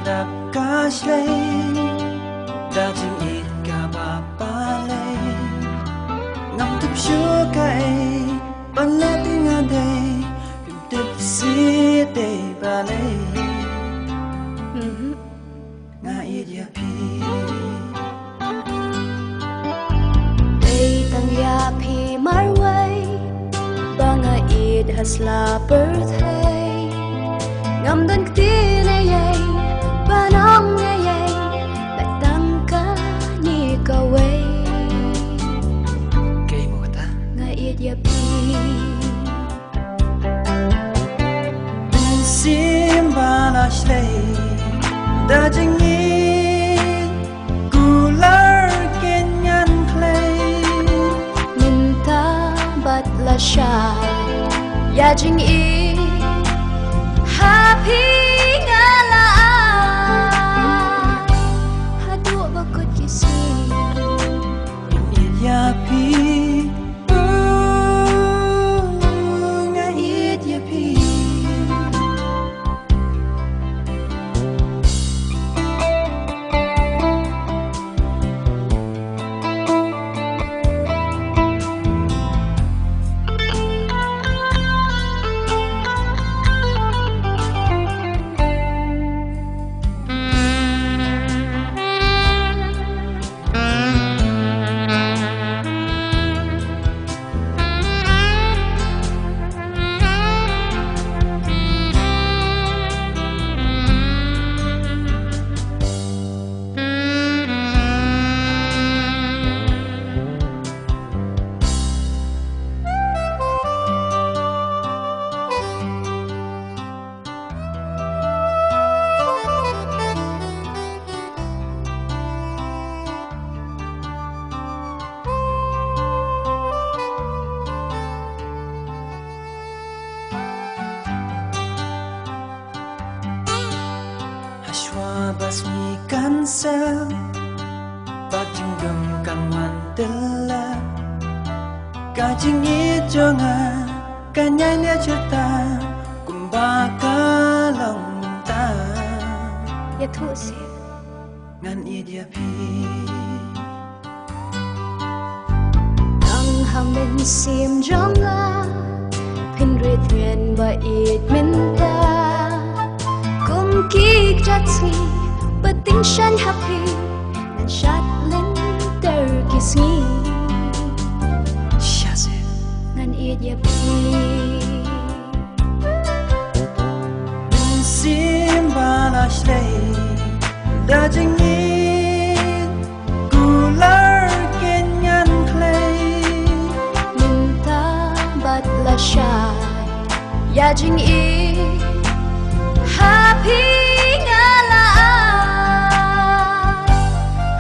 da kashlay da jing it ka ba palay ngam tup shu kai ban la ting a day pim tup si day balay nga it ya pi day tang ya pi mar way banga it hasla birthday ngam dan kti na yay banam na yay batang ka ni ka way kay mo ta nga it ya pi simba la shlay da jing it gular kenyan clay minta bat la sha ya jing it happy ngala hadu bakut kisi it ya pi nga it ya pi Ashwa basmi kansel Bajinggam kan wantela Kajing ijonga Kanyanya cerita Kumbaka long ta ya thu si Ngan idya pi ang hamin sim jonga pin ri thuyền ba it minta kum ki jatsi but ting shan happy and shat len ter kisni Shaze ngan it ya pi Simba la shlay Da jing it Gular kenyan clay minta bat la shy ya jing it happy ngala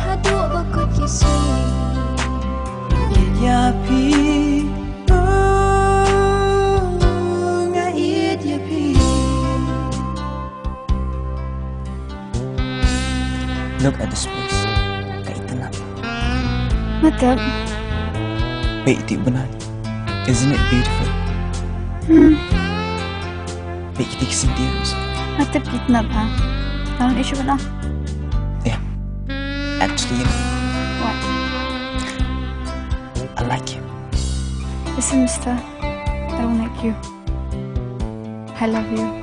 hadu bakut kisi idya pi nga idya pi Look at the space. Kaitanap. Matap. Wait, iti benar. Isn't it beautiful? Wait, iti kisintiros. Matap kitnap ha. Anong issue ba na? Yeah. Actually, you know, What? I like you. Listen, mister. I don't like you. I love you.